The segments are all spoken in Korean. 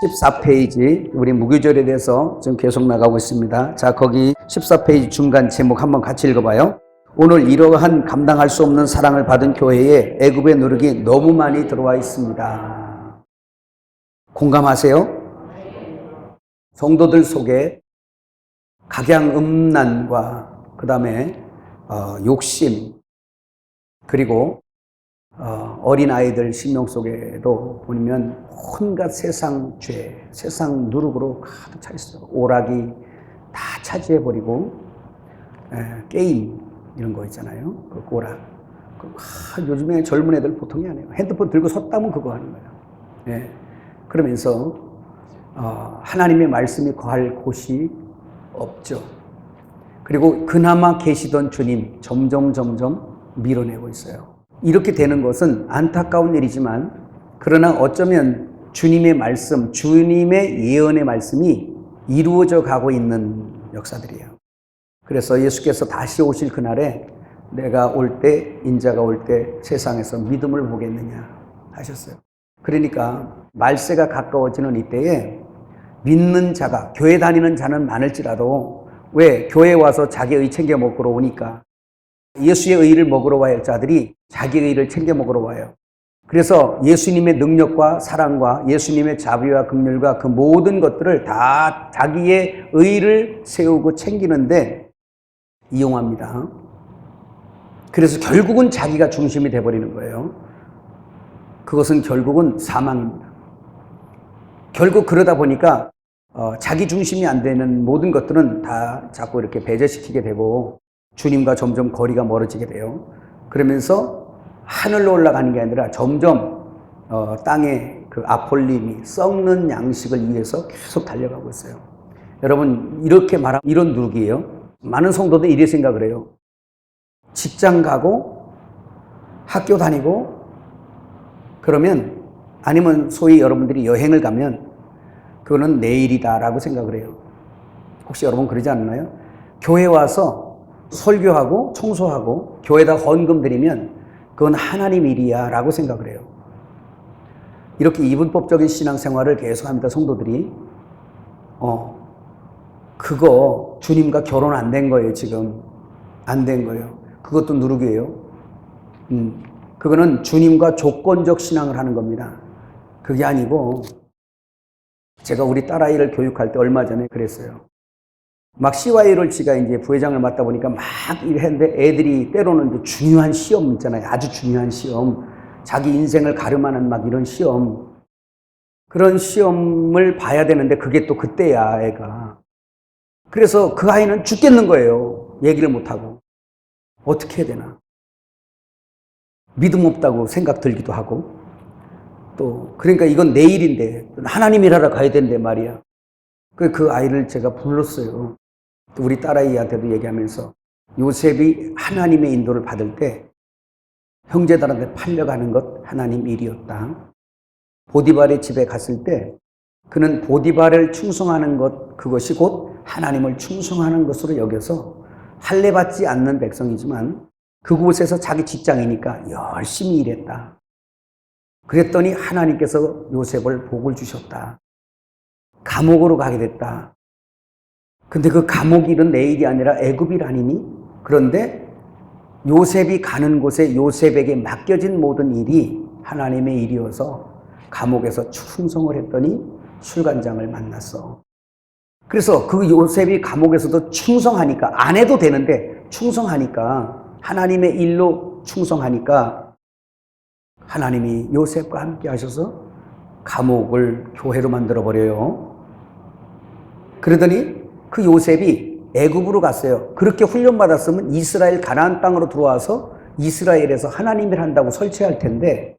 14페이지 우리 무교절에 대해서 지금 계속 나가고 있습니다. 자, 거기 14페이지 중간 제목 한번 같이 읽어봐요. 오늘 이러한 감당할 수 없는 사랑을 받은 교회에 애굽의 누룩이 너무 많이 들어와 있습니다. 공감하세요? 성도들 속에 각양음란과 그 다음에 욕심, 그리고 어린아이들 심령 속에도 보면 온갖 세상 죄, 세상 누룩으로 가득 차 있어요. 오락이 다 차지해버리고, 게임 이런 거 있잖아요. 그 오락. 요즘에 젊은 애들 보통이 아니에요. 핸드폰 들고 섰다면 그거 하는 거예요. 그러면서 하나님의 말씀이 거할 곳이 없죠. 그리고 그나마 계시던 주님 점점 밀어내고 있어요. 이렇게 되는 것은 안타까운 일이지만, 그러나 어쩌면 주님의 말씀, 주님의 예언의 말씀이 이루어져 가고 있는 역사들이에요. 그래서 예수께서 다시 오실 그날에 내가 올 때, 인자가 올 때 세상에서 믿음을 보겠느냐 하셨어요. 그러니까 말세가 가까워지는 이때에 믿는 자가, 교회 다니는 자는 많을지라도, 왜? 교회에 와서 자기의 의 챙겨 먹으러 오니까 예수의 의를 먹으러 와야 자들이 자기의 의를 챙겨 먹으러 와요. 그래서 예수님의 능력과 사랑과 예수님의 자비와 긍휼과 그 모든 것들을 다 자기의 의를 세우고 챙기는데 이용합니다. 그래서 결국은 자기가 중심이 돼버리는 거예요. 그것은 결국은 사망입니다. 결국 그러다 보니까 자기 중심이 안 되는 모든 것들은 다 자꾸 이렇게 배제시키게 되고 주님과 점점 거리가 멀어지게 돼요. 그러면서 하늘로 올라가는 게 아니라 점점 땅에 그 아폴림이 썩는 양식을 위해서 계속 달려가고 있어요. 여러분, 이렇게 말하면 이런 누룩이에요. 많은 성도들이 이렇게 생각을 해요. 직장 가고 학교 다니고 그러면, 아니면 소위 여러분들이 여행을 가면 그거는 내일이다라고 생각을 해요. 혹시 여러분 그러지 않나요? 교회 와서 설교하고 청소하고 교회에다 헌금 드리면 그건 하나님 일이야 라고 생각을 해요. 이렇게 이분법적인 신앙생활을 계속합니다. 성도들이. 그거 주님과 결혼 안 된 거예요. 지금 안 된 거예요. 그것도 누룩이에요. 그거는 주님과 조건적 신앙을 하는 겁니다. 그게 아니고, 제가 우리 딸아이를 교육할 때 얼마 전에 그랬어요. 막 CYL치가 이제 부회장을 맡다 보니까 막 했는데, 애들이 때로는 중요한 시험 있잖아요. 아주 중요한 시험. 자기 인생을 가름하는 막 이런 시험. 그런 시험을 봐야 되는데 그게 또 그때야, 애가. 그래서 그 아이는 죽겠는 거예요. 얘기를 못하고. 어떻게 해야 되나. 믿음 없다고 생각 들기도 하고. 또, 그러니까 이건 내일인데, 하나님 일하러 가야 되는데 말이야. 그 아이를 제가 불렀어요. 우리 딸아이한테도 얘기하면서, 요셉이 하나님의 인도를 받을 때 형제들한테 팔려가는 것 하나님 일이었다. 보디발의 집에 갔을 때 그는 보디발을 충성하는 것, 그것이 곧 하나님을 충성하는 것으로 여겨서 할례받지 않는 백성이지만 그곳에서 자기 직장이니까 열심히 일했다. 그랬더니 하나님께서 요셉을 복을 주셨다. 감옥으로 가게 됐다. 근데 그 감옥 일은 내 일이 아니라 애굽 일 아니니? 그런데 요셉이 가는 곳에 요셉에게 맡겨진 모든 일이 하나님의 일이어서 감옥에서 충성을 했더니 술관장을 만났어. 그래서 그 요셉이 감옥에서도 충성하니까, 안 해도 되는데 충성하니까, 하나님의 일로 충성하니까 하나님이 요셉과 함께 하셔서 감옥을 교회로 만들어버려요. 그러더니 그 요셉이 애굽으로 갔어요. 그렇게 훈련받았으면 이스라엘 가나안 땅으로 들어와서 이스라엘에서 하나님 일 한다고 설치할 텐데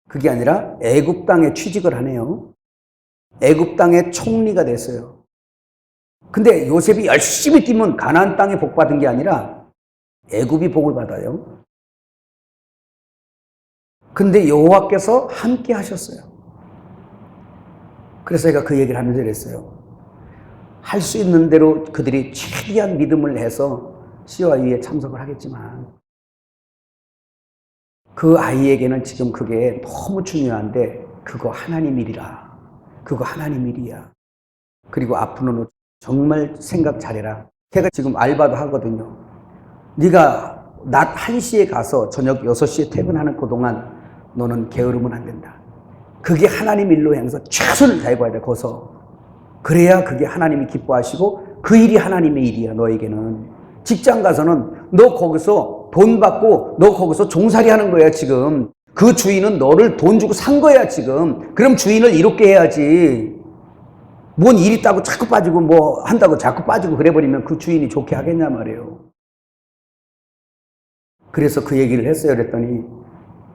그게 아니라 애굽 땅에 취직을 하네요. 애굽 땅의 총리가 됐어요. 근데 요셉이 열심히 뛰면 가나안 땅에 복 받은 게 아니라 애굽이 복을 받아요. 근데 여호와께서 함께 하셨어요. 그래서 제가 그 얘기를 하면서 이랬어요. 할 수 있는 대로 그들이 최대한 믿음을 해서 CY에 참석을 하겠지만 그 아이에게는 지금 그게 너무 중요한데 그거 하나님 일이라. 그거 하나님 일이야. 그리고 앞으로는 정말 생각 잘해라. 걔가 지금 알바도 하거든요. 네가 낮 1시에 가서 저녁 6시에 퇴근하는 그동안 너는 게으르면 안 된다. 그게 하나님 일로 향해서 최선을 다해봐야 돼. 거기서. 그래야 그게 하나님이 기뻐하시고 그 일이 하나님의 일이야. 너에게는. 직장 가서는 너 거기서 돈 받고 너 거기서 종살이 하는 거야 지금. 그 주인은 너를 돈 주고 산 거야 지금. 그럼 주인을 이롭게 해야지. 뭔 일 있다고 자꾸 빠지고 뭐 한다고 자꾸 빠지고 그래버리면 그 주인이 좋게 하겠냐 말이에요. 그래서 그 얘기를 했어요. 그랬더니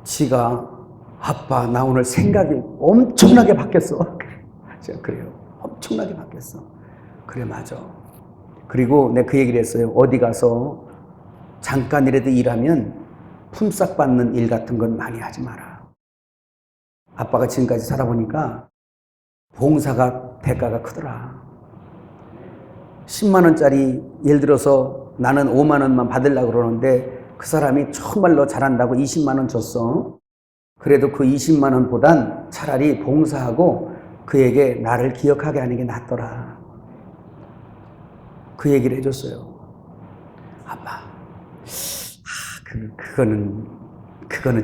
지가 아빠 나 오늘 생각이 엄청나게 바뀌었어. 제가 그래요. 엄청나게 바뀌었어. 그래 맞아. 그리고 내가 그 얘기를 했어요. 어디 가서 잠깐이라도 일하면 품삯 받는 일 같은 건 많이 하지 마라. 아빠가 지금까지 살아보니까 봉사가 대가가 크더라. 10만 원짜리 예를 들어서 나는 5만 원만 받으려고 그러는데 그 사람이 정말로 잘한다고 20만 원 줬어. 그래도 그 20만 원보단 차라리 봉사하고 그에게 나를 기억하게 하는 게 낫더라. 그 얘기를 해줬어요. 아빠, 그거는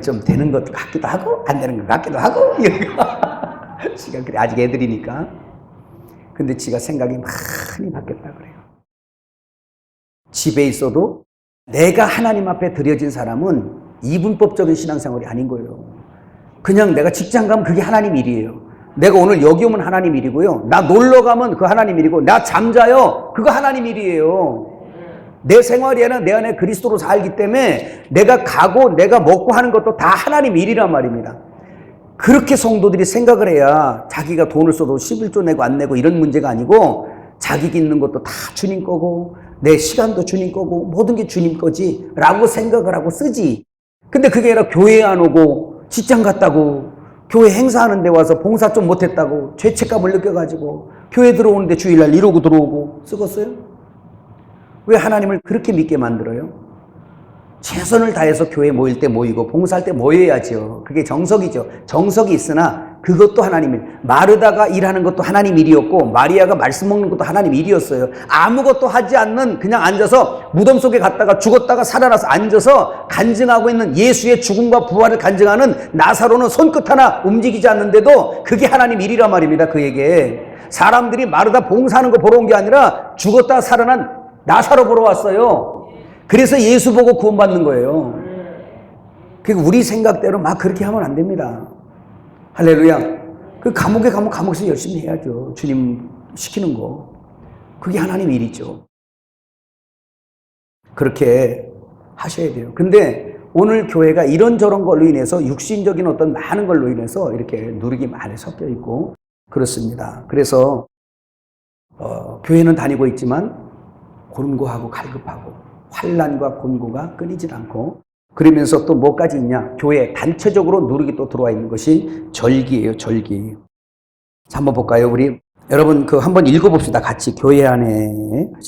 좀 되는 것 같기도 하고 안 되는 것 같기도 하고 지가 그래 아직 애들이니까. 근데 지가 생각이 많이 바뀌었다 그래요. 집에 있어도 내가 하나님 앞에 드려진 사람은 이분법적인 신앙생활이 아닌 거예요. 그냥 내가 직장 가면 그게 하나님 일이에요. 내가 오늘 여기 오면 하나님 일이고요. 나 놀러 가면 그 하나님 일이고, 나 잠자요 그거 하나님 일이에요. 내 생활에는 내 안에 그리스도로 살기 때문에 내가 가고 내가 먹고 하는 것도 다 하나님 일이란 말입니다. 그렇게 성도들이 생각을 해야 자기가 돈을 써도 11조 내고 안 내고 이런 문제가 아니고 자기 있는 것도 다 주님 거고 내 시간도 주님 거고 모든 게 주님 거지 라고 생각을 하고 쓰지. 근데 그게 아니라 교회에 안 오고 직장 갔다고 교회 행사하는 데 와서 봉사 좀 못했다고 죄책감을 느껴가지고 교회 들어오는데 주일날 이러고 들어오고 쓰겠어요? 왜 하나님을 그렇게 믿게 만들어요? 최선을 다해서 교회 모일 때 모이고 봉사할 때 모여야죠. 그게 정석이죠. 정석이 있으나 그것도 하나님 일. 마르다가 일하는 것도 하나님 일이었고 마리아가 말씀 먹는 것도 하나님 일이었어요. 아무것도 하지 않는 그냥 앉아서 무덤 속에 갔다가 죽었다가 살아나서 앉아서 간증하고 있는 예수의 죽음과 부활을 간증하는 나사로는 손끝 하나 움직이지 않는데도 그게 하나님 일이란 말입니다. 그에게. 사람들이 마르다 봉사하는 거 보러 온 게 아니라 죽었다 살아난 나사로 보러 왔어요. 그래서 예수 보고 구원받는 거예요. 그러니까 우리 생각대로 막 그렇게 하면 안 됩니다. 할렐루야. 그 감옥에 가면 감옥에서 열심히 해야죠. 주님 시키는 거. 그게 하나님 일이죠. 그렇게 하셔야 돼요. 근데 오늘 교회가 이런저런 걸로 인해서 육신적인 어떤 많은 걸로 인해서 이렇게 누룩이 많이 섞여 있고 그렇습니다. 그래서 교회는 다니고 있지만 곤고하고 갈급하고 환난과 곤고가 끊이질 않고 그러면서 또 뭐까지 있냐? 교회 단체적으로 누룩이 또 들어와 있는 것이 절기예요. 절기. 자, 한번 볼까요? 우리 여러분 한번 읽어봅시다. 같이 교회 안에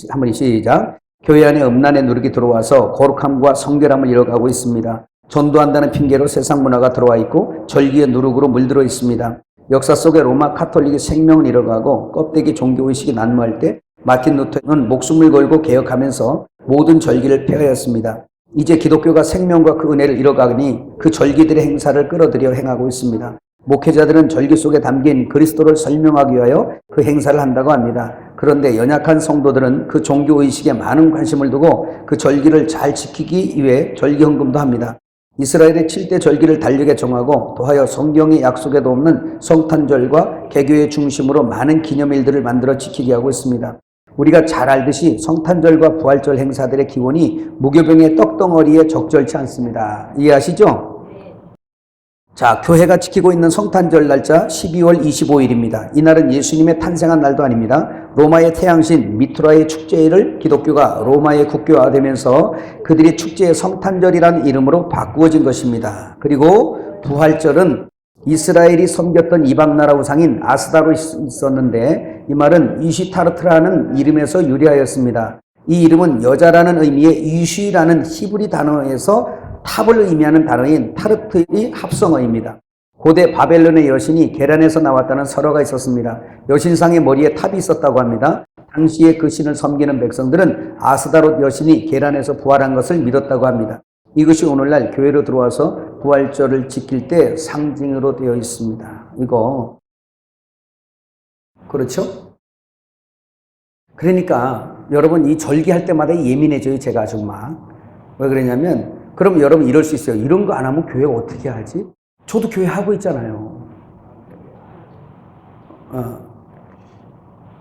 한번 시작. 교회 안에 음란의 누룩이 들어와서 거룩함과 성결함을 잃어가고 있습니다. 전도한다는 핑계로 세상 문화가 들어와 있고 절기의 누룩으로 물들어 있습니다. 역사 속에 로마 카톨릭의 생명을 잃어가고 껍데기 종교의식이 난무할 때 마틴 루터는 목숨을 걸고 개혁하면서 모든 절기를 폐하였습니다. 이제 기독교가 생명과 그 은혜를 잃어가니 그 절기들의 행사를 끌어들여 행하고 있습니다. 목회자들은 절기 속에 담긴 그리스도를 설명하기 위하여 그 행사를 한다고 합니다. 그런데 연약한 성도들은 그 종교의식에 많은 관심을 두고 그 절기를 잘 지키기 위해 절기헌금도 합니다. 이스라엘의 7대 절기를 달력에 정하고 더하여 성경의 약속에도 없는 성탄절과 개교의 중심으로 많은 기념일들을 만들어 지키게 하고 있습니다. 우리가 잘 알듯이 성탄절과 부활절 행사들의 기원이 무교병의 떡덩어리에 적절치 않습니다. 이해하시죠? 자, 교회가 지키고 있는 성탄절 날짜 12월 25일입니다. 이날은 예수님의 탄생한 날도 아닙니다. 로마의 태양신 미투라의 축제를 기독교가 로마의 국교화되면서 그들이 축제의 성탄절이라는 이름으로 바꾸어진 것입니다. 그리고 부활절은 이스라엘이 섬겼던 이방나라 우상인 아스다로 있었는데 이 말은 이시타르트라는 이름에서 유래하였습니다. 이 이름은 여자라는 의미의 이쉬라는 히브리 단어에서 탑을 의미하는 단어인 타르트의 합성어입니다. 고대 바벨론의 여신이 게란에서 나왔다는 설화가 있었습니다. 여신상의 머리에 탑이 있었다고 합니다. 당시에 그 신을 섬기는 백성들은 아스다롯 여신이 게란에서 부활한 것을 믿었다고 합니다. 이것이 오늘날 교회로 들어와서 부활절을 지킬 때 상징으로 되어 있습니다. 이거 그렇죠? 그러니까 여러분 이 절기할 때마다 예민해져요. 제가 아주 막. 왜 그러냐면 그럼 여러분 이럴 수 있어요. 이런 거 안 하면 교회 어떻게 하지? 저도 교회 하고 있잖아요.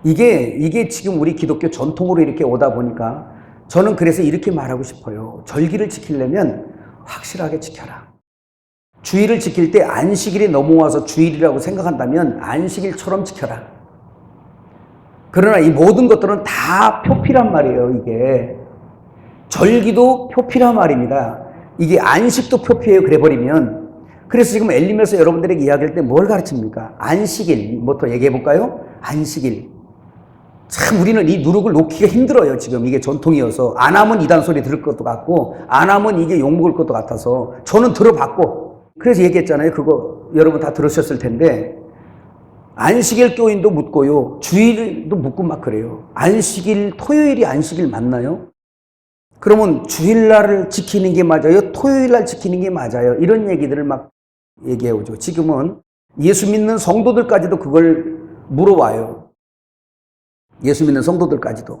이게 지금 우리 기독교 전통으로 이렇게 오다 보니까 저는 그래서 이렇게 말하고 싶어요. 절기를 지키려면 확실하게 지켜라. 주일을 지킬 때 안식일이 넘어와서 주일이라고 생각한다면 안식일처럼 지켜라. 그러나 이 모든 것들은 다 표피란 말이에요. 이게 절기도 표피란 말입니다. 이게 안식도 표피예요. 그래버리면. 그래서 지금 엘림에서 여러분들에게 이야기할 때 뭘 가르칩니까? 안식일부터 얘기해 볼까요? 안식일. 참 우리는 이 누룩을 놓기가 힘들어요. 지금 이게 전통이어서. 안 하면 이단 소리 들을 것도 같고 안 하면 이게 욕먹을 것도 같아서 저는 들어봤고 그래서 얘기했잖아요. 그거 여러분 다 들으셨을 텐데 안식일 교인도 묻고요. 주일도 묻고 막 그래요. 안식일, 토요일이 안식일 맞나요? 그러면 주일날을 지키는 게 맞아요? 토요일날 지키는 게 맞아요? 이런 얘기들을 막 얘기해 오죠. 지금은 예수 믿는 성도들까지도 그걸 물어와요. 예수 믿는 성도들까지도.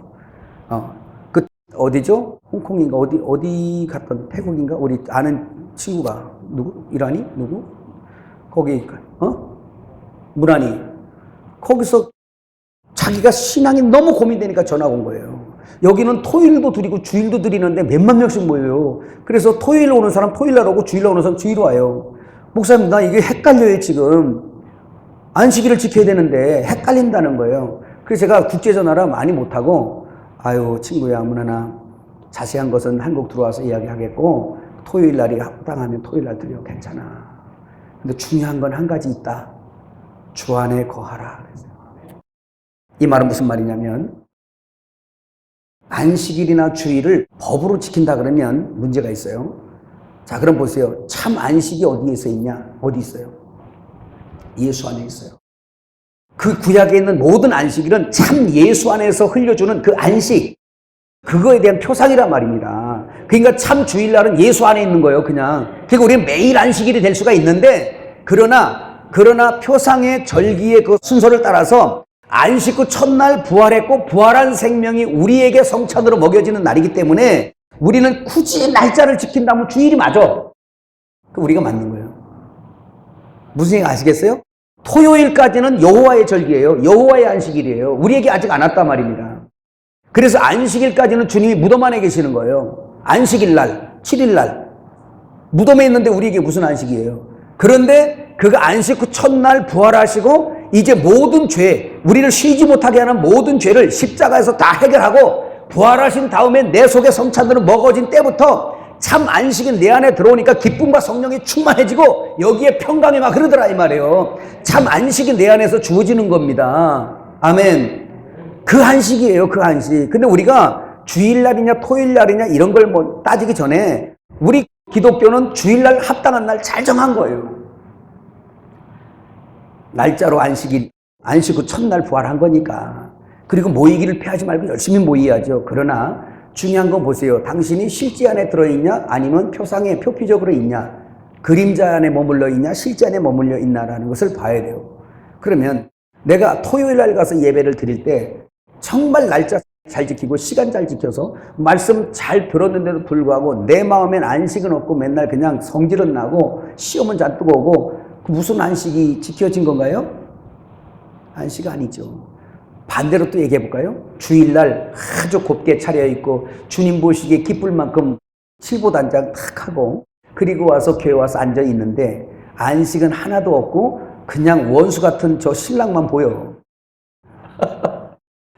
그 어디죠? 홍콩인가 어디 갔던 태국인가 우리 아는 친구가 누구? 이란이 누구? 거기 무라니 거기서 자기가 신앙이 너무 고민되니까 전화가 온 거예요. 여기는 토요일도 드리고 주일도 드리는데 몇만 명씩 모여요. 그래서 토요일 오는 사람 토요일날 오고 주일날 오는 사람 주일 와요. 목사님 나 이게 헷갈려요 지금. 안식일을 지켜야 되는데 헷갈린다는 거예요. 그래서 제가 국제전화라 많이 못하고 아유 친구야 무나나 자세한 것은 한국 들어와서 이야기하겠고 토요일날이 합당하면 토요일날 드려 괜찮아. 근데 중요한 건 한 가지 있다. 주 안에 거하라. 이 말은 무슨 말이냐면 안식일이나 주일을 법으로 지킨다 그러면 문제가 있어요. 자 그럼 보세요. 참 안식이 어디에서 있냐? 어디 있어요? 예수 안에 있어요. 그 구약에 있는 모든 안식일은 참 예수 안에서 흘려주는 그 안식 그거에 대한 표상이란 말입니다. 그러니까 참 주일날은 예수 안에 있는 거예요. 그냥. 그러니까 우리는 매일 안식일이 될 수가 있는데 그러나 표상의 절기의 그 순서를 따라서 안식 후 첫날 부활했고 부활한 생명이 우리에게 성찬으로 먹여지는 날이기 때문에 우리는 굳이 날짜를 지킨다면 주일이 맞아. 그 우리가 맞는 거예요. 무슨 얘기 아시겠어요? 토요일까지는 여호와의 절기예요. 여호와의 안식일이에요. 우리에게 아직 안 왔단 말입니다. 그래서 안식일까지는 주님이 무덤 안에 계시는 거예요. 안식일날, 7일날 무덤에 있는데 우리에게 무슨 안식이에요? 그런데 그가 안식 후 첫날 부활하시고 이제 모든 죄, 우리를 쉬지 못하게 하는 모든 죄를 십자가에서 다 해결하고 부활하신 다음에 내 속에 성찬으로 먹어진 때부터 참 안식이 내 안에 들어오니까 기쁨과 성령이 충만해지고 여기에 평강이 막 흐르더라 이 말이에요. 참 안식이 내 안에서 주어지는 겁니다. 아멘. 그 안식이에요. 그 안식. 근데 우리가 주일날이냐 토요일날이냐 이런 걸 뭐 따지기 전에 우리 기독교는 주일날 합당한 날 잘 정한 거예요. 날짜로 안식 후 첫날 부활한 거니까. 그리고 모이기를 피하지 말고 열심히 모이야죠. 그러나 중요한 건 보세요. 당신이 실제 안에 들어있냐 아니면 표상에 표피적으로 있냐 그림자 안에 머물러 있냐 실제 안에 머물러 있나라는 것을 봐야 돼요. 그러면 내가 토요일날 가서 예배를 드릴 때 정말 날짜 잘 지키고 시간 잘 지켜서 말씀 잘 들었는데도 불구하고 내 마음엔 안식은 없고 맨날 그냥 성질은 나고 시험은 잔뜩 오고 무슨 안식이 지켜진 건가요? 안식 아니죠. 반대로 또 얘기해 볼까요? 주일날 아주 곱게 차려입고 주님 보시기에 기쁠 만큼 칠보단장 탁 하고 그리고 와서 교회 와서 앉아 있는데 안식은 하나도 없고 그냥 원수 같은 저 신랑만 보여.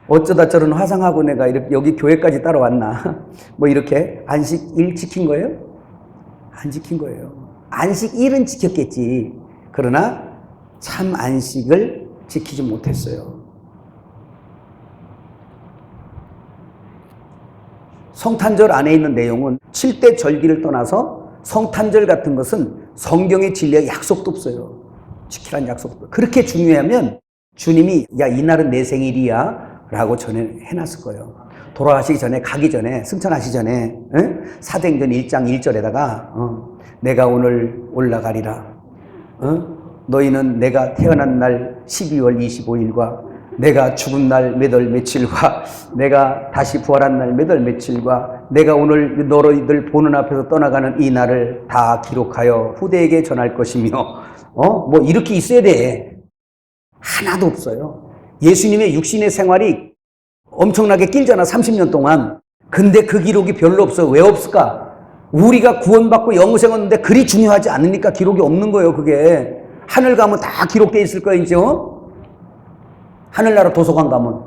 어쩌다 저런 화상하고 내가 이렇게 여기 교회까지 따라왔나. 뭐 이렇게 안식 일 지킨 거예요? 안 지킨 거예요. 안식 일은 지켰겠지. 그러나 참 안식을 지키지 못했어요. 성탄절 안에 있는 내용은 7대 절기를 떠나서 성탄절 같은 것은 성경의 진리에 약속도 없어요. 지키라는 약속도 그렇게 중요하면 주님이 야 이날은 내 생일이야 라고 전에 해놨을 거예요. 돌아가시기 전에 가기 전에 승천하시기 전에 사도행전 1장 1절에다가 내가 오늘 올라가리라. 너희는 내가 태어난 날 12월 25일과 내가 죽은 날 몇 월 며칠과 내가 다시 부활한 날 몇 월 며칠과 내가 오늘 너희들 보는 앞에서 떠나가는 이 날을 다 기록하여 후대에게 전할 것이며 뭐 이렇게 있어야 돼. 하나도 없어요. 예수님의 육신의 생활이 엄청나게 길잖아. 30년 동안. 근데 그 기록이 별로 없어. 왜 없을까? 우리가 구원받고 영생 얻는데 그리 중요하지 않으니까 기록이 없는 거예요. 그게 하늘 가면 다 기록되어 있을 거예요. 이제 하늘나라 도서관 가면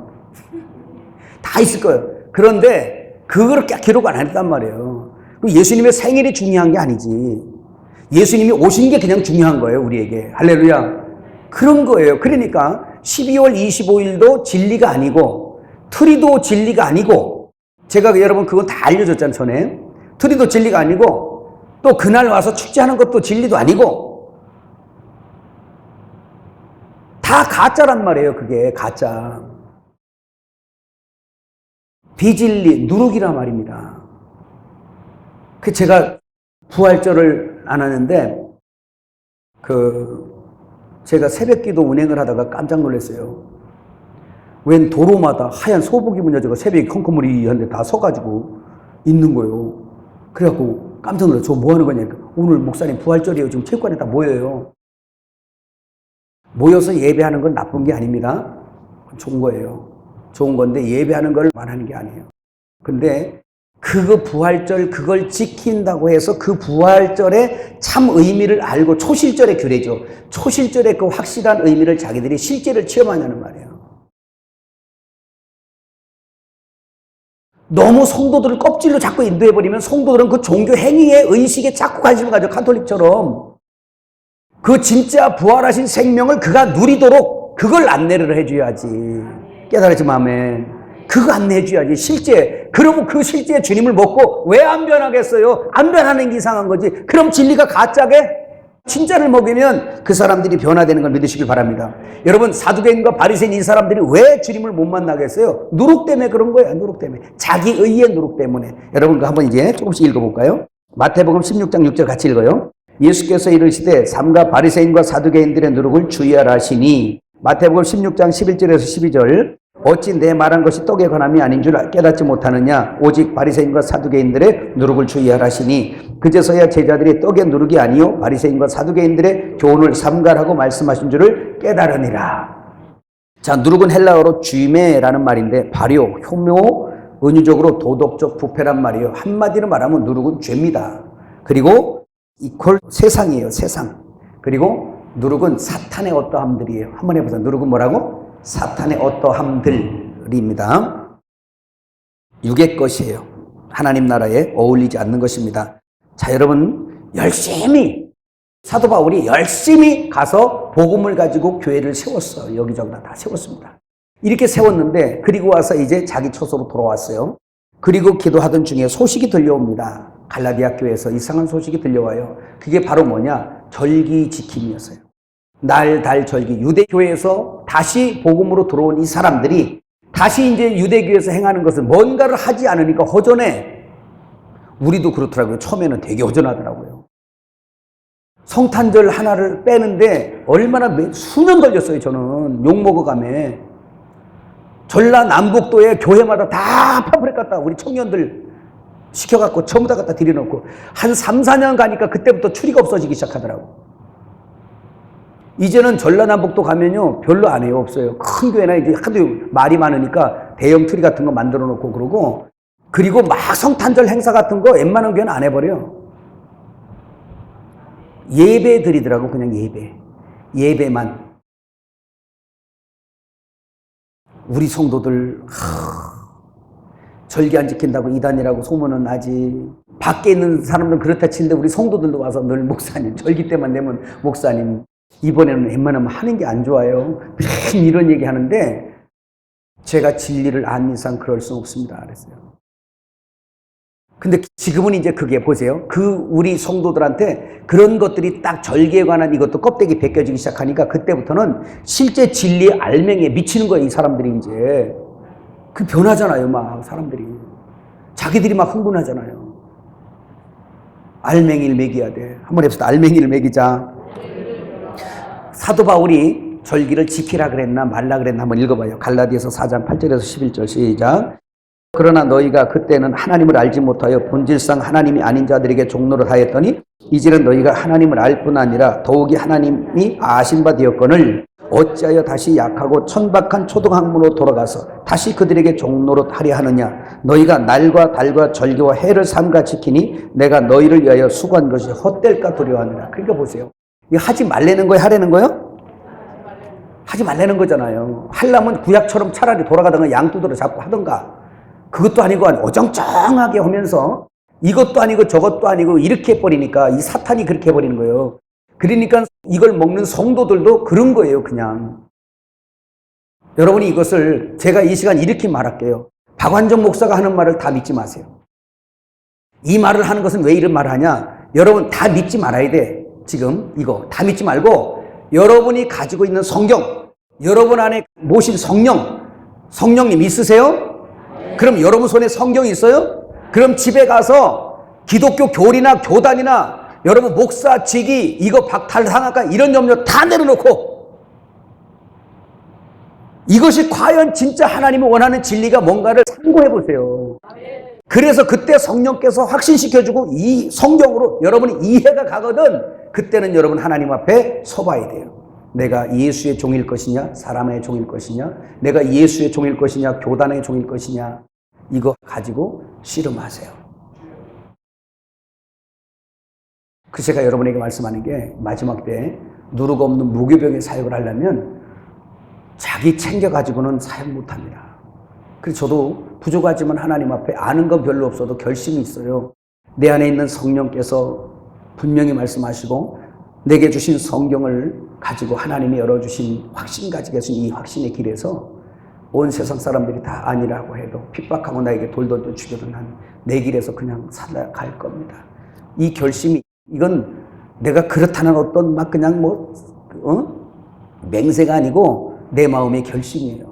다 있을 거예요. 그런데 그걸 기록 안 했단 말이에요. 예수님의 생일이 중요한 게 아니지. 예수님이 오신 게 그냥 중요한 거예요. 우리에게. 할렐루야. 그런 거예요. 그러니까 12월 25일도 진리가 아니고 트리도 진리가 아니고 제가 여러분 그건 다 알려줬잖아요. 전에. 트리도 진리가 아니고 또 그날 와서 축제하는 것도 진리도 아니고 다 가짜란 말이에요. 그게 가짜. 비진리, 누룩이란 말입니다. 그 제가 부활절을 안 하는데 제가 새벽기도 운행을 하다가 깜짝 놀랐어요. 웬 도로마다 하얀 소복 입은 여자가 새벽에 컴컴머리한데 다 서가지고 있는 거예요. 그래갖고 깜짝 놀랐어요. 저 뭐 하는 거냐. 오늘 목사님 부활절이에요. 지금 체육관에 다 모여요. 모여서 예배하는 건 나쁜 게 아닙니다. 좋은 거예요. 좋은 건데 예배하는 걸 말하는 게 아니에요. 근데 그거 부활절 그걸 지킨다고 해서 그 부활절의 참 의미를 알고 초실절의 규례죠. 초실절의 그 확실한 의미를 자기들이 실제를 체험하냐는 말이에요. 너무 성도들을 껍질로 자꾸 인도해버리면 성도들은 그 종교 행위의 의식에 자꾸 관심을 가져. 카톨릭처럼. 그 진짜 부활하신 생명을 그가 누리도록 그걸 안내를 해줘야지. 깨달았지, 마음에. 그거 안내해줘야지. 실제. 그러면 그 실제 주님을 먹고 왜 안 변하겠어요? 안 변하는 게 이상한 거지. 그럼 진리가 가짜게? 진짜를 먹이면 그 사람들이 변화되는 걸 믿으시길 바랍니다. 여러분, 사두개인과 바리새인 이 사람들이 왜 주님을 못 만나겠어요? 누룩 때문에 그런 거예요. 누룩 때문에. 자기 의의 누룩 때문에. 여러분, 그거 한번 이제 조금씩 읽어볼까요? 마태복음 16장 6절 같이 읽어요. 예수께서 이르시되 삼가 바리새인과 사두개인들의 누룩을 주의하라 하시니 마태복음 16장 11절에서 12절 어찌 내 말한 것이 떡에 관함이 아닌 줄 깨닫지 못하느냐 오직 바리새인과 사두개인들의 누룩을 주의하라 하시니 그제서야 제자들이 떡의 누룩이 아니요 바리새인과 사두개인들의 교훈을 삼가라고 말씀하신 줄을 깨달으니라. 자, 누룩은 헬라어로 쥐메라는 말인데 발효, 효묘, 은유적으로 도덕적 부패란 말이에요. 한마디로 말하면 누룩은 죄입니다. 그리고 이퀄 세상이에요. 세상. 그리고 누룩은 사탄의 어떠함들이에요. 한번 해보세요. 누룩은 뭐라고? 사탄의 어떠함들입니다. 육의 것이에요. 하나님 나라에 어울리지 않는 것입니다. 자, 여러분 열심히 사도 바울이 열심히 가서 복음을 가지고 교회를 세웠어요. 여기저기 다 세웠습니다. 이렇게 세웠는데 그리고 와서 이제 자기 처소로 돌아왔어요. 그리고 기도하던 중에 소식이 들려옵니다. 갈라디아 교회에서 이상한 소식이 들려와요. 그게 바로 뭐냐? 절기 지킴이었어요. 날, 달, 절기. 유대교회에서 다시 복음으로 들어온 이 사람들이 다시 이제 유대교회에서 행하는 것은 뭔가를 하지 않으니까 허전해. 우리도 그렇더라고요. 처음에는 되게 허전하더라고요. 성탄절 하나를 빼는데 얼마나 수년 걸렸어요. 저는 욕먹어가며. 전라남북도에 교회마다 다 팜플렛 갖다 우리 청년들 시켜갖고 전부 다 갖다 들여놓고 한 3, 4년 가니까 그때부터 추리가 없어지기 시작하더라고. 이제는 전라남북도 가면요 별로 안 해요. 없어요. 큰 교회나 이제 하도 말이 많으니까 대형 트리 같은 거 만들어 놓고 그러고 그리고 막 성탄절 행사 같은 거 웬만한 교회는 안 해버려. 예배 드리더라고. 그냥 예배만. 우리 성도들 절기 안 지킨다고 이단이라고 소문은 나지. 밖에 있는 사람들은 그렇다 치는데 우리 성도들도 와서 늘 목사님 절기 때만 되면 목사님 이번에는 웬만하면 하는 게 안 좋아요. 이런 얘기 하는데 제가 진리를 안 이상 그럴 수 없습니다. 그랬어요. 근데 지금은 이제 그게 보세요. 우리 성도들한테 그런 것들이 딱 절기에 관한 이것도 껍데기 벗겨지기 시작하니까 그때부터는 실제 진리의 알맹이에 미치는 거예요. 이 사람들이 이제. 그 변하잖아요. 막 사람들이. 자기들이 막 흥분하잖아요. 알맹이를 먹여야 돼. 한번 해봅시다. 알맹이를 먹이자. 사도 바울이 절기를 지키라 그랬나 말라 그랬나 한번 읽어봐요. 갈라디아서 4장 8절에서 11절 시작. 그러나 너희가 그때는 하나님을 알지 못하여 본질상 하나님이 아닌 자들에게 종로를 하였더니 이제는 너희가 하나님을 알 뿐 아니라 더욱이 하나님이 아신 바 되었거늘 어찌하여 다시 약하고 천박한 초등학문으로 돌아가서 다시 그들에게 종로로 하려 하느냐. 너희가 날과 달과 절기와 해를 삼가 지키니 내가 너희를 위하여 수고한 것이 헛될까 두려워하느라. 그러니까 보세요. 이거 하지 말라는 거예요? 하라는 거예요? 하지 말라는 거잖아요. 하려면 구약처럼 차라리 돌아가다가 양 두드러 잡고 하던가. 그것도 아니고 어정쩡하게 하면서 이것도 아니고 저것도 아니고 이렇게 해버리니까 이 사탄이 그렇게 해버리는 거예요. 그러니까 이걸 먹는 성도들도 그런 거예요. 그냥. 여러분이 이것을 제가 이 시간 이렇게 말할게요. 박완정 목사가 하는 말을 다 믿지 마세요. 이 말을 하는 것은 왜 이런 말을 하냐. 여러분 다 믿지 말아야 돼. 지금 이거 다 믿지 말고 여러분이 가지고 있는 성경, 여러분 안에 모신 성령님 있으세요? 그럼 여러분 손에 성경이 있어요? 그럼 집에 가서 기독교 교리나 교단이나 여러분 목사 직위 이거 박탈당할까 이런 염려 다 내려놓고 이것이 과연 진짜 하나님이 원하는 진리가 뭔가를 참고해 보세요. 그래서 그때 성령께서 확신시켜주고 이 성경으로 여러분이 이해가 가거든 그때는 여러분 하나님 앞에 서봐야 돼요. 내가 예수의 종일 것이냐 사람의 종일 것이냐 내가 예수의 종일 것이냐 교단의 종일 것이냐 이거 가지고 씨름하세요. 그 제가 여러분에게 말씀하는 게 마지막 때 누룩 없는 무교병의 사역을 하려면 자기 챙겨가지고는 사역 못합니다. 그래서 저도 부족하지만 하나님 앞에 아는 건 별로 없어도 결심이 있어요. 내 안에 있는 성령께서 분명히 말씀하시고 내게 주신 성경을 가지고 하나님이 열어주신 확신 가지고 계신 이 확신의 길에서 온 세상 사람들이 다 아니라고 해도 핍박하고 나에게 돌돌 죽여도 난 내 길에서 그냥 살아갈 겁니다. 이 결심이 이건 내가 그렇다는 어떤 막 그냥 맹세가 아니고 내 마음의 결심이에요.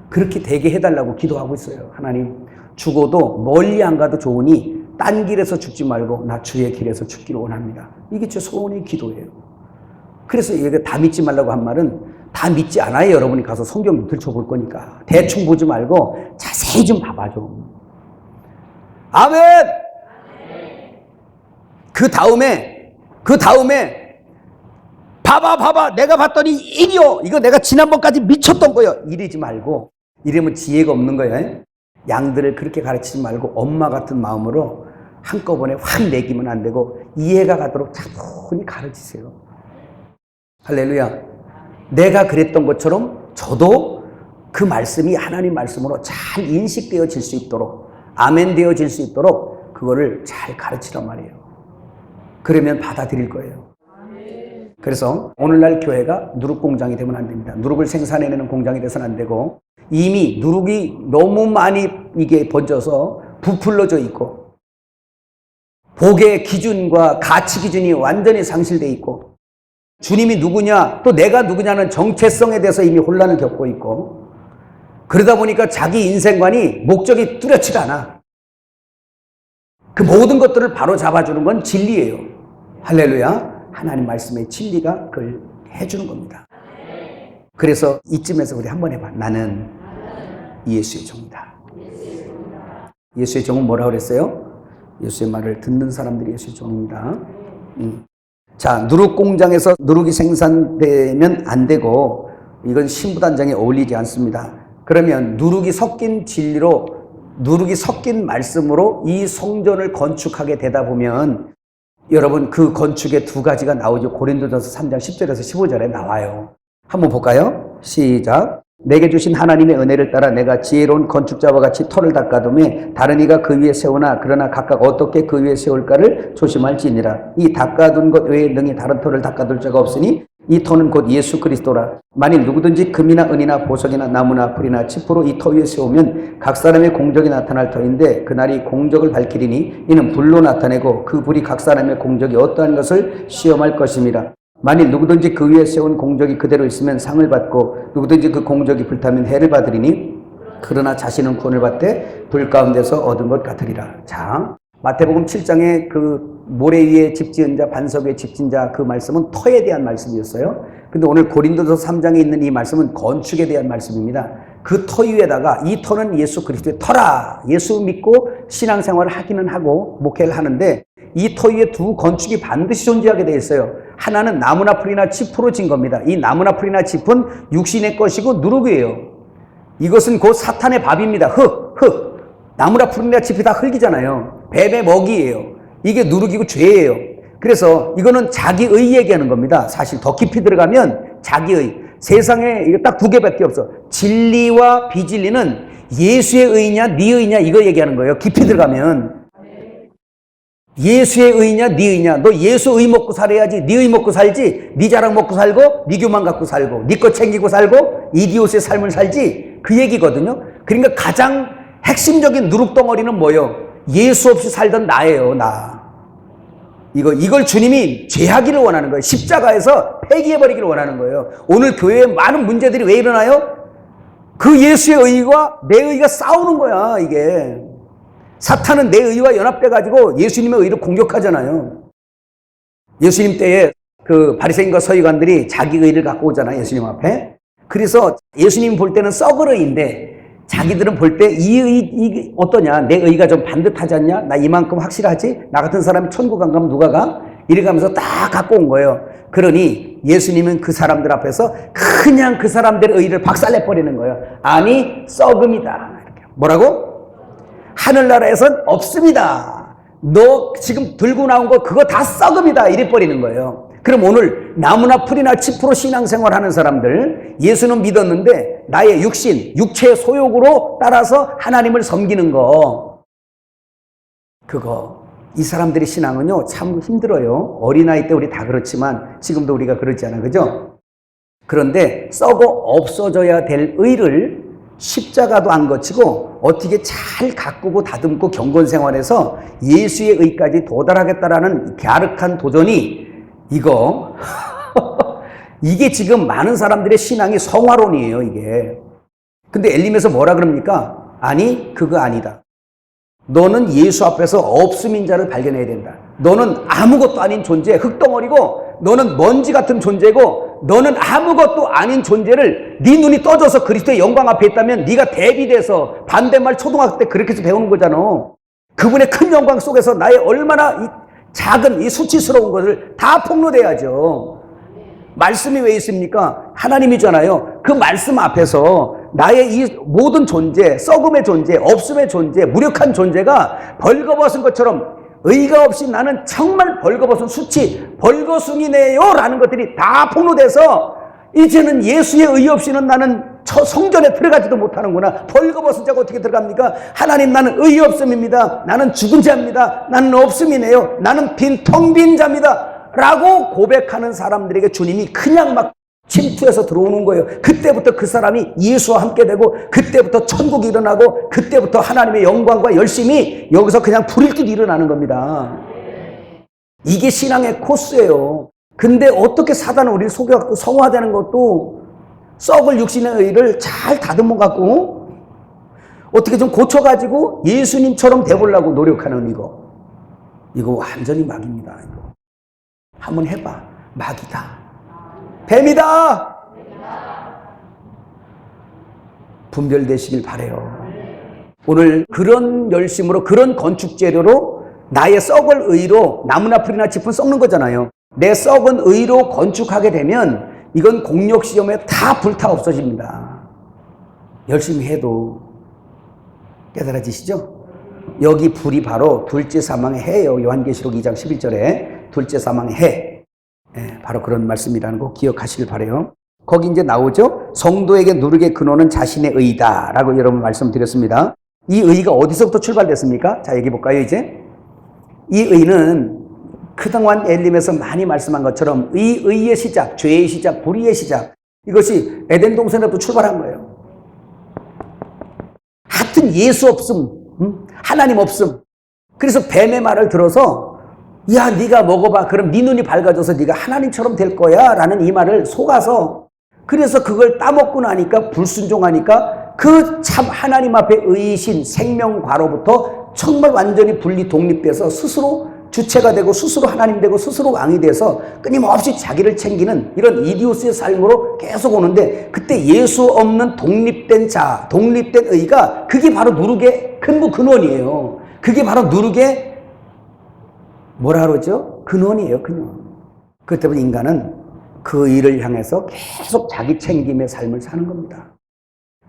그렇게 되게 해달라고 기도하고 있어요. 하나님 죽어도 멀리 안 가도 좋으니 딴 길에서 죽지 말고 나 주의 길에서 죽기를 원합니다. 이게 제 소원의 기도예요. 그래서 이게 다 믿지 말라고 한 말은 다 믿지 않아요. 여러분이 가서 성경 들춰볼 거니까. 대충 보지 말고 자세히 좀 봐봐줘. 아멘! 그 다음에 봐봐 내가 봤더니 이리요. 이거 내가 지난번까지 미쳤던 거예요. 이러지 말고 이러면 지혜가 없는 거예요. 양들을 그렇게 가르치지 말고 엄마 같은 마음으로 한꺼번에 확 내기면 안 되고 이해가 가도록 차분히 가르치세요. 할렐루야. 내가 그랬던 것처럼 저도 그 말씀이 하나님 말씀으로 잘 인식되어질 수 있도록 아멘 되어질 수 있도록 그거를 잘 가르치란 말이에요. 그러면 받아들일 거예요. 그래서 오늘날 교회가 누룩공장이 되면 안 됩니다. 누룩을 생산해내는 공장이 돼서는 안 되고 이미 누룩이 너무 많이 이게 번져서 부풀러져 있고 복의 기준과 가치 기준이 완전히 상실되어 있고 주님이 누구냐 또 내가 누구냐는 정체성에 대해서 이미 혼란을 겪고 있고 그러다 보니까 자기 인생관이 목적이 뚜렷지 않아. 그 모든 것들을 바로 잡아주는 건 진리예요. 할렐루야. 하나님 말씀의 진리가 그걸 해주는 겁니다. 그래서 이쯤에서 우리 한번 해봐. 나는 예수의 종이다. 예수의 종은 뭐라고 그랬어요? 예수의 말을 듣는 사람들이 예수의 종입니다. 자, 누룩 공장에서 누룩이 생산되면 안 되고 이건 신부단장에 어울리지 않습니다. 그러면 누룩이 섞인 진리로 누룩이 섞인 말씀으로 이 성전을 건축하게 되다 보면 여러분 그 건축의 두 가지가 나오죠. 고린도전서 3장 10절에서 15절에 나와요. 한번 볼까요? 시작. 내게 주신 하나님의 은혜를 따라 내가 지혜로운 건축자와 같이 터를 닦아두매 다른 이가 그 위에 세우나 그러나 각각 어떻게 그 위에 세울까를 조심할지니라. 이 닦아둔 것 외에 능히 다른 터를 닦아둘 자가 없으니 이 터는 곧 예수 그리스도라. 만일 누구든지 금이나 은이나 보석이나 나무나 풀이나 칩으로 이 터 위에 세우면 각 사람의 공적이 나타날 터인데 그날이 공적을 밝히리니 이는 불로 나타내고 그 불이 각 사람의 공적이 어떠한 것을 시험할 것임이라. 만일 누구든지 그 위에 세운 공적이 그대로 있으면 상을 받고 누구든지 그 공적이 불타면 해를 받으리니 그러나 자신은 구원을 받되 불 가운데서 얻은 것 같으리라. 자, 마태복음 7장에 그 모래 위에 집 지은 자, 반석 위에 집 지은 자 그 말씀은 터에 대한 말씀이었어요. 근데 오늘 고린도서 3장에 있는 이 말씀은 건축에 대한 말씀입니다. 그 터 위에다가 이 터는 예수 그리스도의 터라. 예수 믿고 신앙생활을 하기는 하고 목회를 하는데 이 터 위에 두 건축이 반드시 존재하게 되어 있어요. 하나는 나무나 풀이나 짚으로 진 겁니다. 이 나무나 풀이나 짚은 육신의 것이고 누룩이에요. 이것은 곧 사탄의 밥입니다. 흙. 나무나 풀이나 짚이 다 흙이잖아요. 뱀의 먹이에요. 이게 누룩이고 죄예요. 그래서 이거는 자기의 얘기하는 겁니다. 사실 더 깊이 들어가면 자기의. 세상에 이거 딱 두 개밖에 없어. 진리와 비진리는 예수의 의냐 네 의냐 이거 얘기하는 거예요. 깊이 들어가면. 예수의 의냐 네 의냐. 너 예수 의 먹고 살아야지. 네 의 먹고 살지. 네 자랑 먹고 살고 네 교만 갖고 살고 네 거 챙기고 살고 이디옷의 삶을 살지. 그 얘기거든요. 그러니까 가장 핵심적인 누룩덩어리는 뭐예요? 예수 없이 살던 나예요. 나. 이걸 주님이 죄하기를 원하는 거예요. 십자가에서 폐기해버리기를 원하는 거예요. 오늘 교회에 많은 문제들이 왜 일어나요? 그 예수의 의와 내 의가 싸우는 거야. 이게 사탄은 내 의와 연합돼가지고 예수님의 의를 공격하잖아요. 예수님 때에 그 바리새인과 서기관들이 자기 의를 갖고 오잖아요. 예수님 앞에. 그래서 예수님 볼 때는 썩을 의인데 자기들은 볼 때 이 어떠냐? 내 의가 좀 반듯하지 않냐? 나 이만큼 확실하지? 나 같은 사람이 천국 안 가면 누가 가? 이래가면서 딱 갖고 온 거예요. 그러니 예수님은 그 사람들 앞에서 그냥 그 사람들의 의를 박살내버리는 거예요. 아니, 썩음이다. 이렇게. 뭐라고? 하늘나라에선 없습니다. 너 지금 들고 나온 거 그거 다 썩음이다. 이래버리는 거예요. 그럼 오늘 나무나 풀이나 짚으로 신앙생활 하는 사람들, 예수는 믿었는데 나의 육신, 육체의 소욕으로 따라서 하나님을 섬기는 거, 그거 이 사람들의 신앙은요 참 힘들어요. 어린아이 때 우리 다 그렇지만 지금도 우리가 그렇지 않아요. 그죠? 그런데 썩어 없어져야 될 의를 십자가도 안 거치고 어떻게 잘 가꾸고 다듬고 경건생활해서 예수의 의까지 도달하겠다라는 갸륵한 도전이 이거 이게 지금 많은 사람들의 신앙이 성화론이에요. 이게. 근데 엘림에서 뭐라 그럽니까? 아니 그거 아니다. 너는 예수 앞에서 없음인 자를 발견해야 된다. 너는 아무것도 아닌 존재, 흙덩어리고 너는 먼지 같은 존재고 너는 아무것도 아닌 존재를 네 눈이 떠져서 그리스도의 영광 앞에 있다면 네가 대비돼서 반대말 초등학교 때 그렇게 해서 배우는 거잖아. 그분의 큰 영광 속에서 나의 얼마나 작은 이 수치스러운 것을 다 폭로돼야죠. 말씀이 왜 있습니까? 하나님이잖아요. 그 말씀 앞에서 나의 이 모든 존재, 썩음의 존재, 없음의 존재, 무력한 존재가 벌거벗은 것처럼 의가 없이 나는 정말 벌거벗은 수치, 벌거숭이네요 라는 것들이 다 폭로돼서 이제는 예수의 의 없이는 나는 성전에 들어가지도 못하는구나. 벌거벗은 자가 어떻게 들어갑니까? 하나님 나는 의 없음입니다. 나는 죽은 자입니다. 나는 없음이네요. 나는 텅 빈 자입니다. 라고 고백하는 사람들에게 주님이 그냥 막 침투해서 들어오는 거예요. 그때부터 그 사람이 예수와 함께 되고 그때부터 천국이 일어나고 그때부터 하나님의 영광과 열심이 여기서 그냥 불일 듯 일어나는 겁니다. 이게 신앙의 코스예요. 근데 어떻게 사단은 우리를 속여갖고 성화되는 것도 썩을 육신의 의를 잘 다듬어 갖고 어떻게 좀 고쳐가지고 예수님처럼 돼보려고 노력하는 이거 완전히 막입니다. 이거. 한번 해봐. 막이다. 뱀이다. 분별되시길 바라요. 오늘 그런 열심으로 그런 건축 재료로 나의 썩을 의로 나무나 풀이나 짚은 썩는 거잖아요. 내 썩은 의로 건축하게 되면 이건 공력 시험에 다 불타 없어집니다. 열심히 해도 깨달아지시죠? 여기 불이 바로 둘째 사망의 해예요. 요한계시록 2장 11절에 둘째 사망의 해. 바로 그런 말씀이라는 거 기억하시길 바라요. 거기 이제 나오죠. 성도에게 누르게 근원은 자신의 의다라고 여러분 말씀드렸습니다. 이 의가 어디서부터 출발됐습니까? 자, 얘기해 볼까요, 이제? 이 의는 그동안 엘림에서 많이 말씀한 것처럼 의의 시작, 죄의 시작, 불의의 시작, 이것이 에덴 동산에부터 출발한 거예요. 하여튼 예수 없음, 하나님 없음. 그래서 뱀의 말을 들어서 야, 네가 먹어봐. 그럼 네 눈이 밝아져서 네가 하나님처럼 될 거야 라는 이 말을 속아서, 그래서 그걸 따먹고 나니까 불순종하니까 그 참 하나님 앞에 의이신 생명과로부터 정말 완전히 분리 독립돼서 스스로 주체가 되고 스스로 하나님 되고 스스로 왕이 돼서 끊임없이 자기를 챙기는 이런 이디오스의 삶으로 계속 오는데, 그때 예수 없는 독립된 자, 독립된 의가 그게 바로 누룩의 근원이에요. 그게 바로 누룩의 뭐라 그러죠? 근원이에요, 근원. 그렇기 때문에 인간은 그 의를 향해서 계속 자기 챙김의 삶을 사는 겁니다.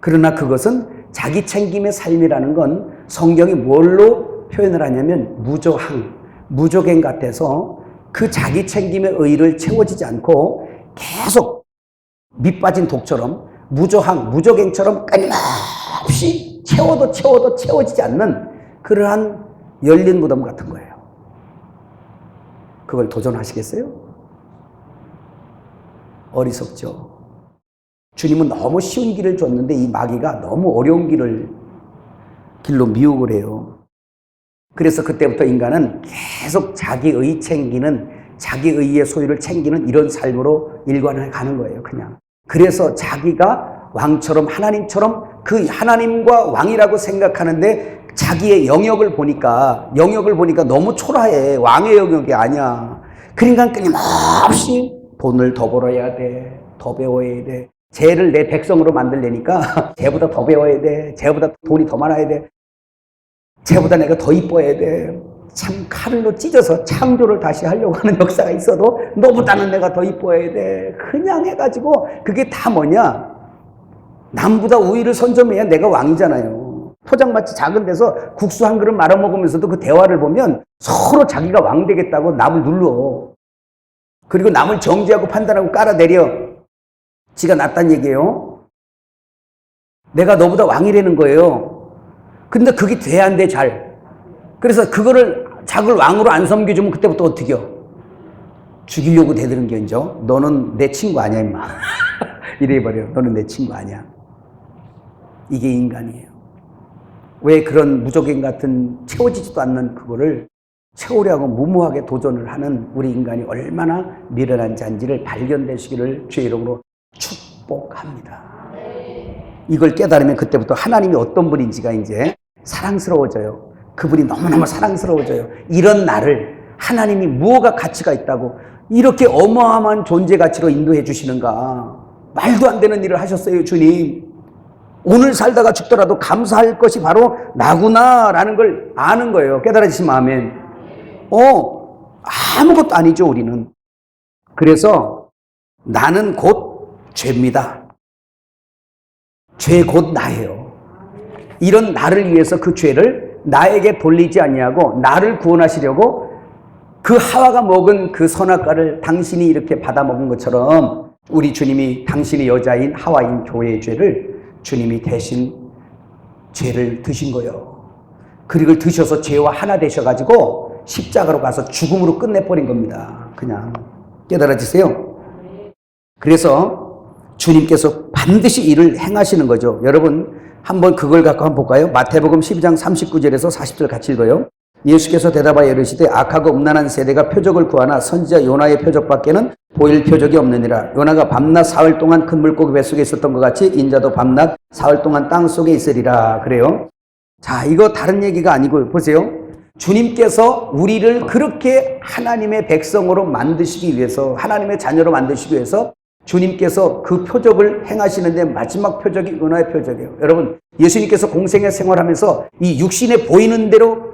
그러나 그것은 자기 챙김의 삶이라는 건 성경이 뭘로 표현을 하냐면 무조항, 무조갱 같아서 그 자기 챙김의 의를 채워지지 않고 계속 밑빠진 독처럼 무조항, 무조갱처럼 끊임없이 채워도 채워지지 않는 그러한 열린 무덤 같은 거예요. 그걸 도전하시겠어요? 어리석죠. 주님은 너무 쉬운 길을 줬는데 이 마귀가 너무 어려운 길로 미혹을 해요. 그래서 그때부터 인간은 계속 자기의 챙기는, 자기의의 소유를 챙기는 이런 삶으로 일관해 가는 거예요, 그냥. 그래서 자기가 왕처럼, 하나님처럼 그 하나님과 왕이라고 생각하는데 자기의 영역을 보니까 너무 초라해. 왕의 영역이 아니야. 그러니까 끊임없이 돈을 더 벌어야 돼. 더 배워야 돼. 쟤를 내 백성으로 만들려니까 쟤보다 더 배워야 돼. 쟤보다 돈이 더 많아야 돼. 쟤보다 내가 더 이뻐야 돼. 참 칼로 찢어서 창조를 다시 하려고 하는 역사가 있어도 너보다는 내가 더 이뻐야 돼. 그냥 해가지고 그게 다 뭐냐? 남보다 우위를 선점해야 내가 왕이잖아요. 포장마치 작은 데서 국수 한 그릇 말아먹으면서도 그 대화를 보면 서로 자기가 왕 되겠다고 남을 눌러. 그리고 남을 정죄하고 판단하고 깔아내려. 지가 낫단 얘기예요. 내가 너보다 왕이라는 거예요. 근데 그게 돼야 안 돼, 잘. 그래서 그거를 자기를 왕으로 안 섬겨주면 그때부터 어떻게 해요? 죽이려고 대드는 게 인죠. 너는 내 친구 아니야, 임마. 이래버려. 너는 내 친구 아니야. 이게 인간이에요. 왜 그런 무조건 같은 채워지지도 않는 그거를 채우려고 무모하게 도전을 하는 우리 인간이 얼마나 미련한 자인지를 발견되시기를 주의 이름으로 축복합니다. 이걸 깨달으면 그때부터 하나님이 어떤 분인지가 이제 사랑스러워져요. 그분이 너무너무 사랑스러워져요. 이런 나를 하나님이 무엇가 가치가 있다고 이렇게 어마어마한 존재 가치로 인도해 주시는가. 말도 안 되는 일을 하셨어요, 주님. 오늘 살다가 죽더라도 감사할 것이 바로 나구나라는 걸 아는 거예요. 깨달아지시면 아멘. 아무것도 아니죠, 우리는. 그래서 나는 곧 죄입니다. 죄 곧 나예요. 이런 나를 위해서 그 죄를 나에게 돌리지 아니하고 나를 구원하시려고 그 하와가 먹은 그 선악과를 당신이 이렇게 받아먹은 것처럼 우리 주님이 당신의 여자인 하와인 교회의 죄를 주님이 대신 죄를 드신 거예요. 그리고 드셔서 죄와 하나 되셔가지고 십자가로 가서 죽음으로 끝내버린 겁니다. 그냥 깨달아지세요? 그래서 주님께서 반드시 이를 행하시는 거죠. 여러분 한번 그걸 갖고 한번 볼까요? 마태복음 12장 39절에서 40절 같이 읽어요. 예수께서 대답하여 이르시되 악하고 음란한 세대가 표적을 구하나 선지자 요나의 표적밖에는 보일 표적이 없느니라. 요나가 밤낮 사흘 동안 큰 물고기 뱃속에 있었던 것 같이 인자도 밤낮 사흘 동안 땅속에 있으리라. 그래요. 자, 이거 다른 얘기가 아니고 보세요. 주님께서 우리를 그렇게 하나님의 백성으로 만드시기 위해서, 하나님의 자녀로 만드시기 위해서 주님께서 그 표적을 행하시는데 마지막 표적이 요나의 표적이에요. 여러분, 예수님께서 공생애 생활하면서 이 육신에 보이는 대로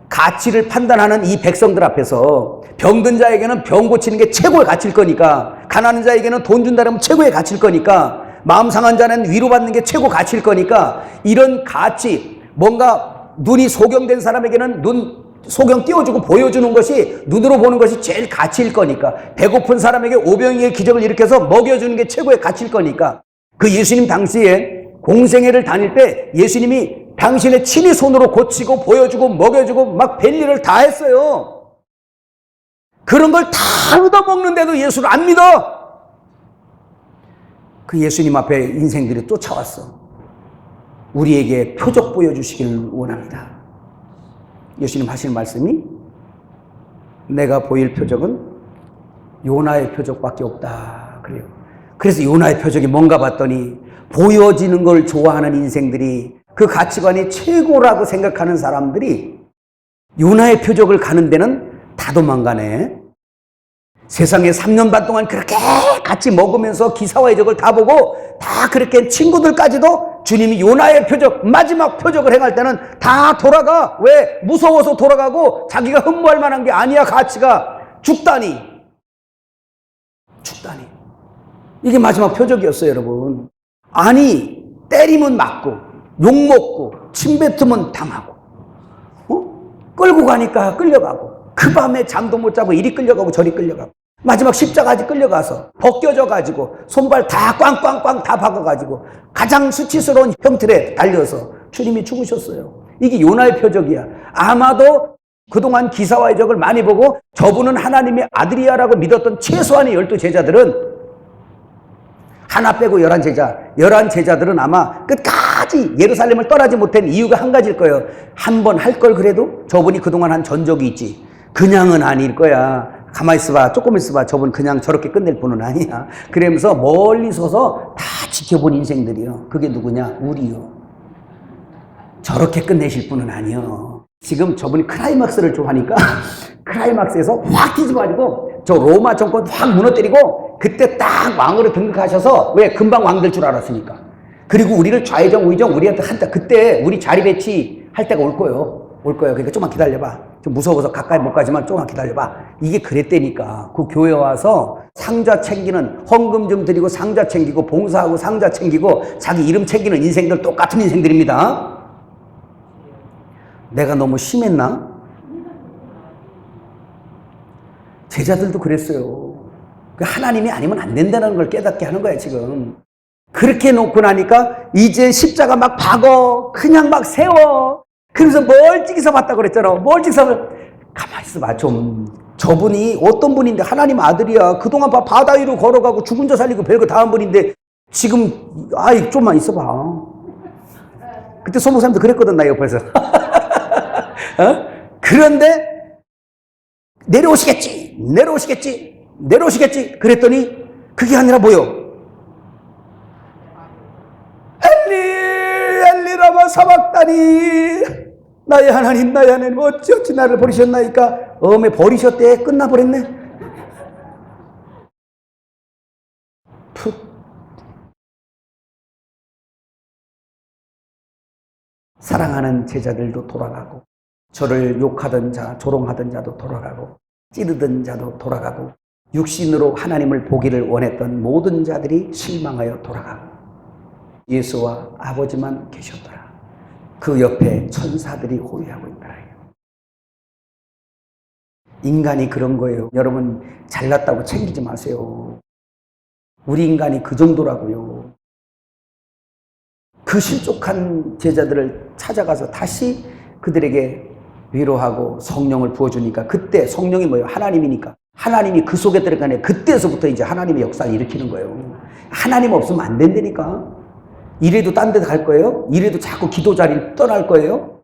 가치를 판단하는 이 백성들 앞에서 병든 자에게는 병 고치는 게 최고의 가치일 거니까, 가난한 자에게는 돈 준다면 최고의 가치일 거니까, 마음 상한 자는 위로받는 게 최고 가치일 거니까, 이런 가치, 뭔가 눈이 소경된 사람에게는 눈 소경 띄워주고 보여주는 것이, 눈으로 보는 것이 제일 가치일 거니까. 배고픈 사람에게 오병이의 기적을 일으켜서 먹여주는 게 최고의 가치일 거니까. 그 예수님 당시에 공생애를 다닐 때 예수님이 당신의 친히 손으로 고치고 보여주고 먹여주고 막 별일을 다 했어요. 그런 걸 다 얻어먹는데도 예수를 안 믿어. 그 예수님 앞에 인생들이 쫓아왔어. 우리에게 표적 보여주시기를 원합니다. 예수님 하시는 말씀이, 내가 보일 표적은 요나의 표적밖에 없다 그래요. 그래서 요나의 표적이 뭔가 봤더니, 보여지는 걸 좋아하는 인생들이, 그 가치관이 최고라고 생각하는 사람들이 요나의 표적을 가는 데는 다 도망가네. 세상에 3년 반 동안 그렇게 같이 먹으면서 기사와 이적을 다 보고 다 그렇게 친구들까지도 주님이 요나의 표적, 마지막 표적을 행할 때는 다 돌아가. 왜? 무서워서 돌아가고 자기가 흠모할 만한 게 아니야. 가치가 죽다니. 이게 마지막 표적이었어요, 여러분. 아니, 때리면 맞고 욕먹고 침뱉으면 당하고 끌고 가니까 끌려가고, 그 밤에 잠도 못 자고 이리 끌려가고 저리 끌려가고, 마지막 십자가까지 끌려가서 벗겨져가지고 손발 다 꽝꽝꽝 다 박아가지고 가장 수치스러운 형틀에 달려서 주님이 죽으셨어요. 이게 요나의 표적이야. 아마도 그동안 기사와 이적을 많이 보고 저분은 하나님의 아들이야라고 믿었던 최소한의 12제자들은, 하나 빼고 11제자들은 아마 끝까지 예루살렘을 떠나지 못한 이유가 한 가지일 거예요. 한 번 할 걸 그래도 저분이 그동안 한 전적이 있지. 그냥은 아닐 거야. 가만히 있어봐. 조금 있어봐. 저분 그냥 저렇게 끝낼 분은 아니야. 그러면서 멀리 서서 다 지켜본 인생들이요. 그게 누구냐? 우리요. 저렇게 끝내실 분은 아니요. 지금 저분이 클라이막스를 좋아하니까 클라이막스에서 확 뒤집어가지고 저 로마 정권 확 무너뜨리고 그때 딱 왕으로 등극하셔서, 왜? 금방 왕 될 줄 알았으니까. 그리고 우리를 좌회전 우회전 우리한테 한다. 그때 우리 자리 배치할 때가 올 거예요. 그러니까 좀만 기다려봐. 좀 무서워서 가까이 못 가지만 좀만 기다려봐. 이게 그랬다니까. 그 교회 와서 상자 챙기는, 헌금 좀 드리고 상자 챙기고 봉사하고 상자 챙기고 자기 이름 챙기는 인생들 똑같은 인생들입니다. 내가 너무 심했나? 제자들도 그랬어요. 하나님이 아니면 안 된다는 걸 깨닫게 하는 거야, 지금. 그렇게 놓고 나니까 이제 십자가 막 박어. 그냥 막 세워. 그래서 멀찍이서 봤다고 그랬잖아. 멀찍이서. 가만히 있어봐, 좀. 저분이 어떤 분인데, 하나님 아들이야. 그동안 바다 위로 걸어가고 죽은 자 살리고 별거 다 한 분인데, 지금, 좀만 있어봐. 그때 소목사님도 그랬거든, 나 옆에서. 그런데, 내려오시겠지. 그랬더니, 그게 아니라 뭐요? 엘리 라마 사박다니, 나의 하나님 어찌 나를 버리셨나이까. 버리셨대. 끝나버렸네. 푹. 사랑하는 제자들도 돌아가고, 저를 욕하던 자, 조롱하던 자도 돌아가고, 찌르던 자도 돌아가고, 육신으로 하나님을 보기를 원했던 모든 자들이 실망하여 돌아가고, 예수와 아버지만 계셨더라. 그 옆에 천사들이 호위하고 있더라. 인간이 그런 거예요. 여러분, 잘났다고 챙기지 마세요. 우리 인간이 그 정도라고요. 그 실족한 제자들을 찾아가서 다시 그들에게 위로하고 성령을 부어주니까, 그때 성령이 뭐예요? 하나님이니까. 하나님이 그 속에 들어가네. 그때서부터 이제 하나님의 역사를 일으키는 거예요. 하나님 없으면 안 된다니까. 이래도 딴 데 갈 거예요? 이래도 자꾸 기도 자리를 떠날 거예요?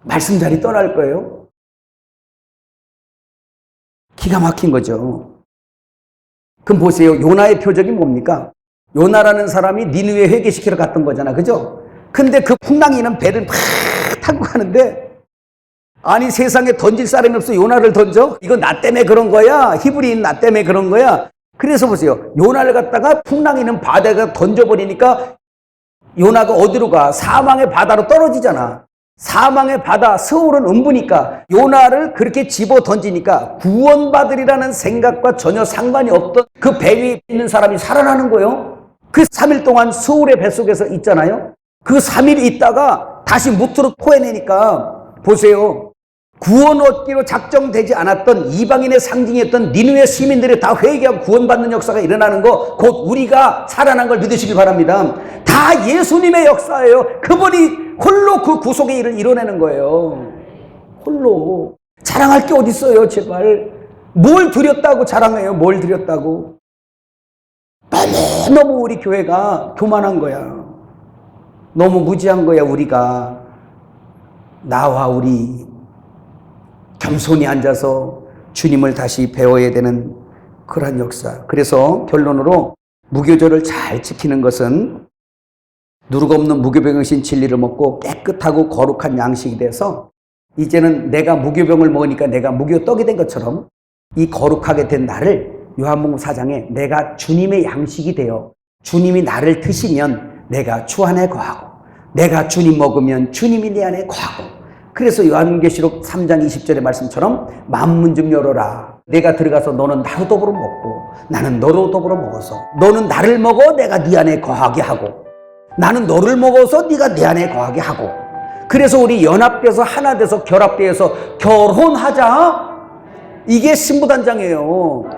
말씀 자리 떠날 거예요? 기가 막힌 거죠. 그럼 보세요. 요나의 표적이 뭡니까? 요나라는 사람이 니느웨 회개시키러 갔던 거잖아. 그죠? 근데 그 풍랑이는 배를 막 타고 가는데, 아니 세상에 던질 사람이 없어 요나를 던져? 이거 나 때문에 그런 거야. 히브리인 나 때문에 그런 거야. 그래서 보세요. 요나를 갖다가 풍랑이는 바다가 던져버리니까 요나가 어디로 가? 사망의 바다로 떨어지잖아. 사망의 바다, 스올은 음부니까 요나를 그렇게 집어 던지니까 구원받으리라는 생각과 전혀 상관이 없던 그 배 위에 있는 사람이 살아나는 거예요. 그 3일 동안 스올의 뱃속에서 있잖아요. 그 3일 있다가 다시 무트로 토해내니까 보세요. 구원 얻기로 작정되지 않았던 이방인의 상징이었던 니느웨 시민들이 다 회개하고 구원받는 역사가 일어나는 거, 곧 우리가 살아난 걸 믿으시길 바랍니다. 다 예수님의 역사예요. 그분이 홀로 그 구속의 일을 이뤄내는 거예요. 홀로. 자랑할 게 어디 있어요, 제발. 뭘 드렸다고 자랑해요, 뭘 드렸다고. 너무 우리 교회가 교만한 거야. 너무 무지한 거야, 우리가. 나와 우리 겸손히 앉아서 주님을 다시 배워야 되는 그런 역사. 그래서 결론으로 무교절을 잘 지키는 것은 누룩 없는 무교병이신 진리를 먹고 깨끗하고 거룩한 양식이 돼서 이제는 내가 무교병을 먹으니까 내가 무교떡이 된 것처럼 이 거룩하게 된 나를 요한복음 4장에 내가 주님의 양식이 되어 주님이 나를 드시면 내가 주 안에 거하고 내가 주님 먹으면 주님이 내 안에 거하고, 그래서 요한계시록 3장 20절의 말씀처럼 만문 좀 열어라. 내가 들어가서 너는 나로 더불어 먹고 나는 너로 더불어 먹어서 너는 나를 먹어 내가 네 안에 거하게 하고 나는 너를 먹어서 네가 내 안에 거하게 하고, 그래서 우리 연합돼서 하나 돼서 결합돼서 결혼하자. 이게 신부단장이에요.